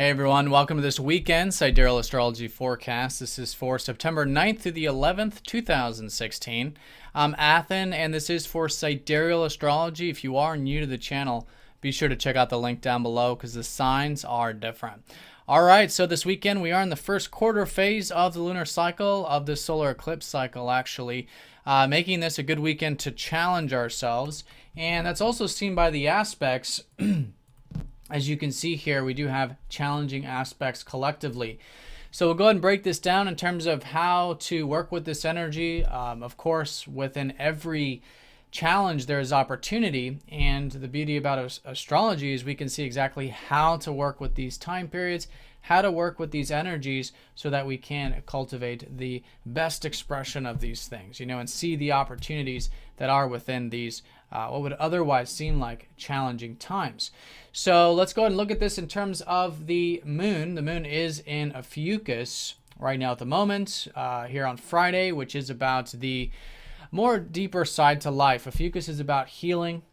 Hey everyone, welcome to this weekend Sidereal Astrology forecast. This is for September 9th through the 11th, 2016. I'm Athen, and this is for Sidereal Astrology. If you are new to the channel, be sure to check out the link down below because the signs are different. All right, so this weekend we are in the first quarter phase of the lunar cycle, of the solar eclipse cycle actually, making this a good weekend to challenge ourselves. And that's also seen by the aspects. As you can see here, we do have challenging aspects collectively. So we'll go ahead and break this down in terms of how to work with this energy. Of course, within every challenge, there is opportunity. And the beauty about astrology is we can see exactly how to work with these time periods, how to work with these energies so that we can cultivate the best expression of these things, and see the opportunities that are within these what would otherwise seem like challenging times. So let's go ahead and look at this in terms of the moon. The moon is in a fucus right now at the moment, here on Friday, which is about the more deeper side to life. A fucus is about healing.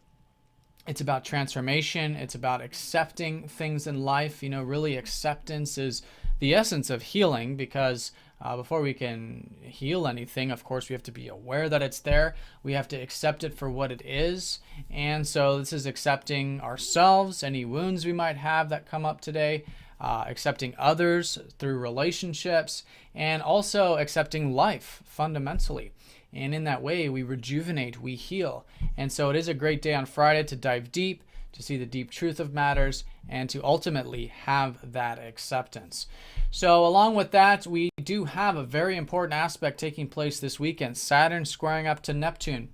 It's about transformation. It's about accepting things in life. Really acceptance is the essence of healing, because before we can heal anything, of course, we have to be aware that it's there. We have to accept it for what it is. And so this is accepting ourselves, any wounds we might have that come up today, accepting others through relationships, and also accepting life fundamentally. And in that way, we rejuvenate, we heal. And so it is a great day on Friday to dive deep, to see the deep truth of matters, and to ultimately have that acceptance. So along with that, we do have a very important aspect taking place this weekend. Saturn squaring up to Neptune.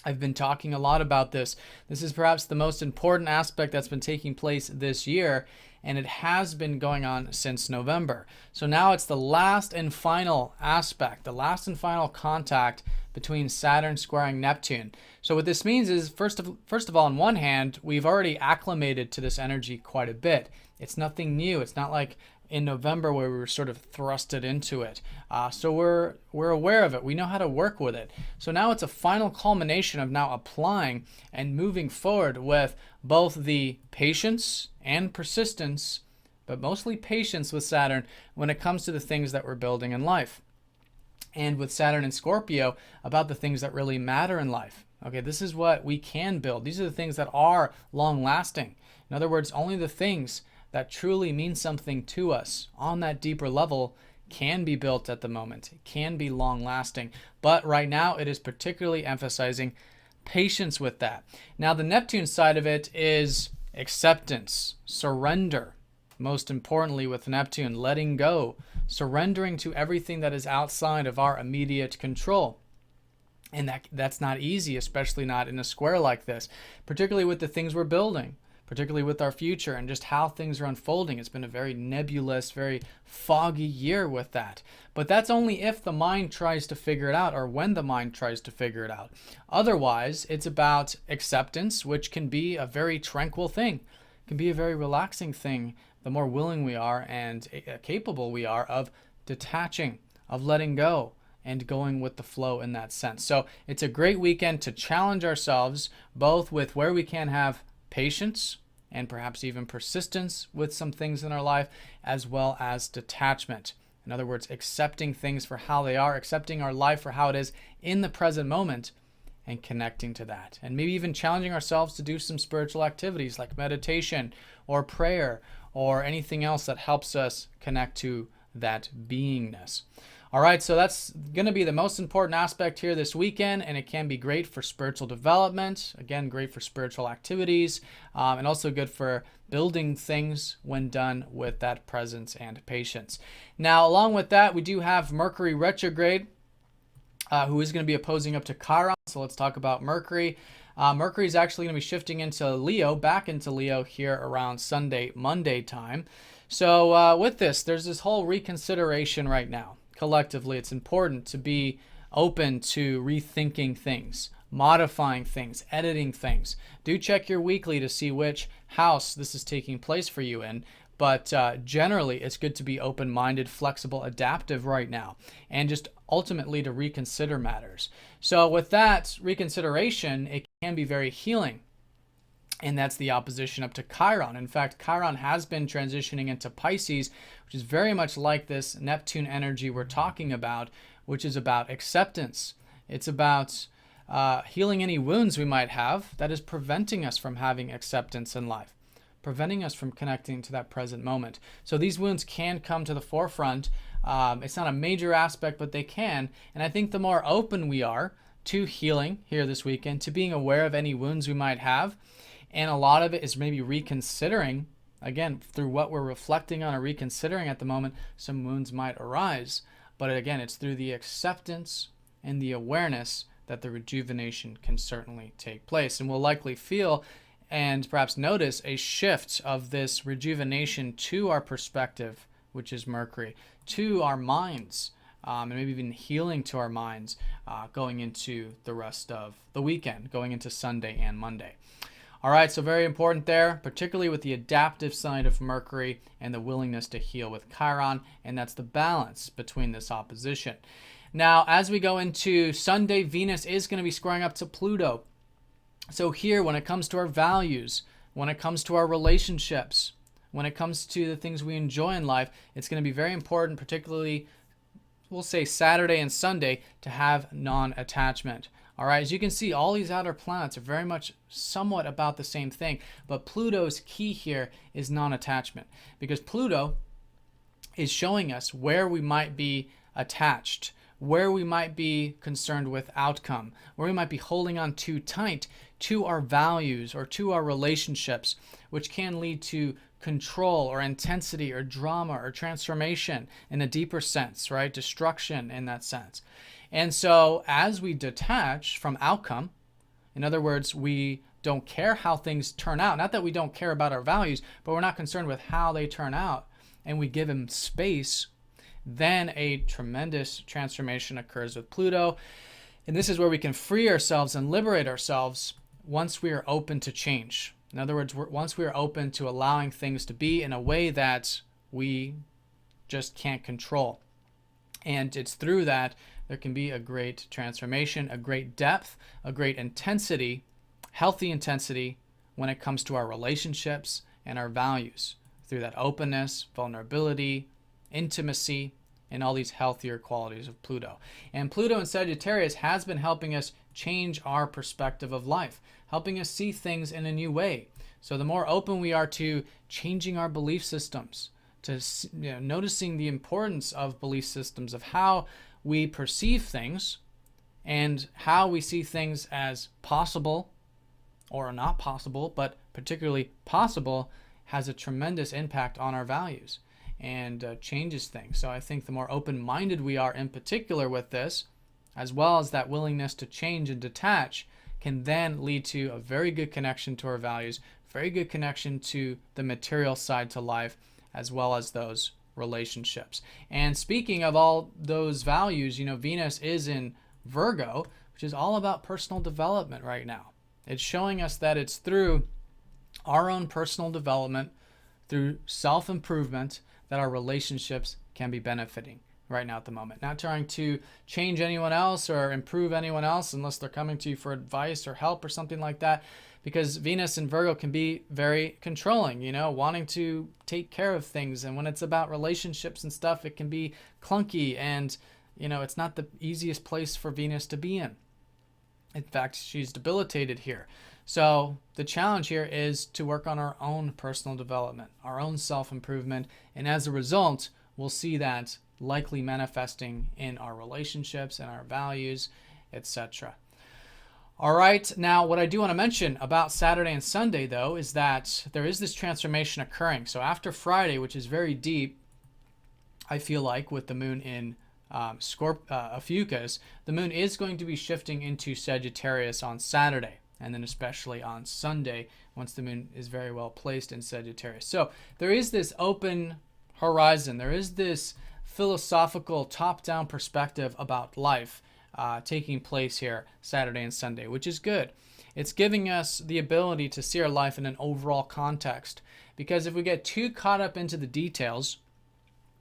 I've been talking a lot about this. This is perhaps the most important aspect that's been taking place this year, and it has been going on since November. So now it's the last and final aspect, the last and final contact between Saturn squaring Neptune. So what this means is, first of all, on one hand, we've already acclimated to this energy quite a bit. It's nothing new. It's not like in November where we were sort of thrusted into it. So we're aware of it. We know how to work with it. So now it's a final culmination of now applying and moving forward with both the patience and persistence, but mostly patience with Saturn when it comes to the things that we're building in life. And with Saturn and Scorpio, about the things that really matter in life. Okay, this is what we can build. These are the things that are long lasting. In other words, only the things that truly mean something to us on that deeper level can be built at the moment, can be long lasting. But right now it is particularly emphasizing patience with that. Now the Neptune side of it is acceptance, surrender. Most importantly with Neptune, letting go, surrendering to everything that is outside of our immediate control. And that's not easy, especially not in a square like this, particularly with the things we're building, particularly with our future and just how things are unfolding. It's been a very nebulous, very foggy year with that. But that's only if the mind tries to figure it out, or when the mind tries to figure it out. Otherwise, it's about acceptance, which can be a very tranquil thing. It can be a very relaxing thing the more willing we are and capable we are of detaching, of letting go, and going with the flow in that sense. So it's a great weekend to challenge ourselves, both with where we can have patience and perhaps even persistence with some things in our life, as well as detachment. In other words, accepting things for how they are, accepting our life for how it is in the present moment, and connecting to that. And maybe even challenging ourselves to do some spiritual activities like meditation or prayer or anything else that helps us connect to that beingness. All right, so that's going to be the most important aspect here this weekend, and it can be great for spiritual development, again, great for spiritual activities, and also good for building things when done with that presence and patience. Now, along with that, we do have Mercury Retrograde, who is going to be opposing up to Chiron, so let's talk about Mercury. Mercury is actually going to be shifting into Leo, back into Leo here around Sunday, Monday time. So with this, there's this whole reconsideration right now. Collectively, it's important to be open to rethinking things, modifying things, editing things. Do check your weekly to see which house this is taking place for you in. But generally, it's good to be open-minded, flexible, adaptive right now, and just ultimately to reconsider matters. So with that reconsideration, it can be very healing. And that's the opposition up to Chiron. In fact, Chiron has been transitioning into Pisces, which is very much like this Neptune energy we're talking about, which is about acceptance. It's about healing any wounds we might have that is preventing us from having acceptance in life, preventing us from connecting to that present moment. So these wounds can come to the forefront. It's not a major aspect, but they can. And I think the more open we are to healing here this weekend, to being aware of any wounds we might have, and a lot of it is maybe reconsidering, again, through what we're reflecting on or reconsidering at the moment, some wounds might arise. But again, it's through the acceptance and the awareness that the rejuvenation can certainly take place. And we'll likely feel and perhaps notice a shift of this rejuvenation to our perspective, which is Mercury, to our minds, and maybe even healing to our minds going into the rest of the weekend, going into Sunday and Monday. All right, so very important there, particularly with the adaptive side of Mercury and the willingness to heal with Chiron, and that's the balance between this opposition. Now, as we go into Sunday, Venus is going to be squaring up to Pluto. So here, when it comes to our values, when it comes to our relationships, when it comes to the things we enjoy in life, it's going to be very important, particularly, we'll say Saturday and Sunday, to have non-attachment. All right, as you can see, all these outer planets are very much somewhat about the same thing, but Pluto's key here is non-attachment, because Pluto is showing us where we might be attached, where we might be concerned with outcome, where we might be holding on too tight to our values or to our relationships, which can lead to control or intensity or drama or transformation in a deeper sense, right? Destruction in that sense. And so as we detach from outcome, in other words, we don't care how things turn out, not that we don't care about our values, but we're not concerned with how they turn out, and we give them space, then a tremendous transformation occurs with Pluto. And this is where we can free ourselves and liberate ourselves once we are open to change. In other words, once we are open to allowing things to be in a way that we just can't control. And it's through that there can be a great transformation, a great depth, a great intensity, healthy intensity when it comes to our relationships and our values, through that openness, vulnerability, intimacy, and all these healthier qualities of Pluto. And Pluto in Sagittarius has been helping us change our perspective of life, helping us see things in a new way. So the more open we are to changing our belief systems, to noticing the importance of belief systems, of how we perceive things and how we see things as possible or not possible, but particularly possible, has a tremendous impact on our values and changes things. So I think the more open-minded we are in particular with this, as well as that willingness to change and detach, can then lead to a very good connection to our values, very good connection to the material side to life, as well as those relationships. And speaking of all those values, Venus is in Virgo, which is all about personal development right now. It's showing us that it's through our own personal development, through self-improvement, that our relationships can be benefiting right now at the moment. Not trying to change anyone else or improve anyone else unless they're coming to you for advice or help or something like that, because Venus in Virgo can be very controlling, wanting to take care of things. And when it's about relationships and stuff, it can be clunky, and it's not the easiest place for Venus to be in. In fact, she's debilitated here. So the challenge here is to work on our own personal development, our own self-improvement, and as a result, we'll see that likely manifesting in our relationships and our values, etc. All right, now what I do want to mention about Saturday and Sunday, though, is that there is this transformation occurring. So after Friday, which is very deep, I feel like, with the moon in Ophiuchus, the moon is going to be shifting into Sagittarius on Saturday, and then especially on Sunday, once the moon is very well placed in Sagittarius. So there is this open horizon. There is this philosophical top-down perspective about life taking place here Saturday and Sunday, which is good. It's giving us the ability to see our life in an overall context, because if we get too caught up into the details,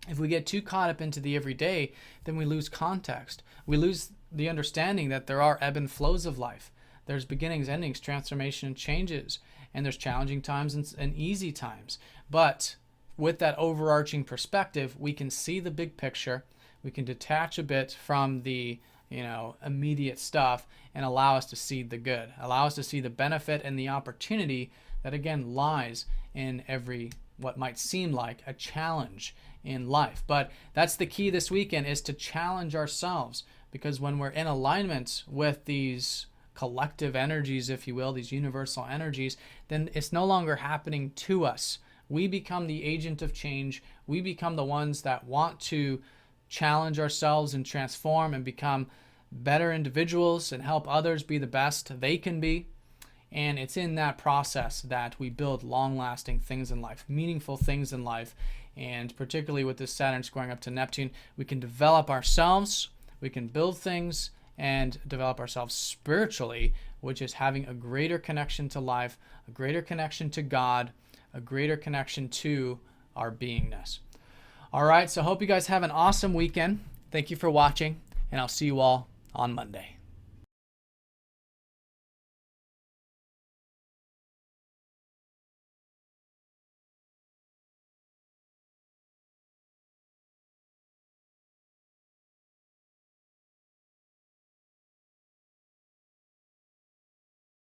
if we get too caught up into the everyday, then we lose context. We lose the understanding that there are ebb and flows of life. There's beginnings, endings, transformation, changes. and there's challenging times and easy times. But with that overarching perspective, we can see the big picture. We can detach a bit from the immediate stuff and allow us to see the good, allow us to see the benefit and the opportunity that again lies in every what might seem like a challenge in life. But that's the key this weekend, is to challenge ourselves, because when we're in alignment with these collective energies, if you will, these universal energies, then it's no longer happening to us. We become the agent of change. We become the ones that want to challenge ourselves and transform and become better individuals and help others be the best they can be. And it's in that process that we build long-lasting things in life, meaningful things in life. And particularly with this Saturn squaring up to Neptune, we can develop ourselves, we can build things, and develop ourselves spiritually, which is having a greater connection to life, a greater connection to God, a greater connection to our beingness. All right, so hope you guys have an awesome weekend. Thank you for watching, and I'll see you all on Monday.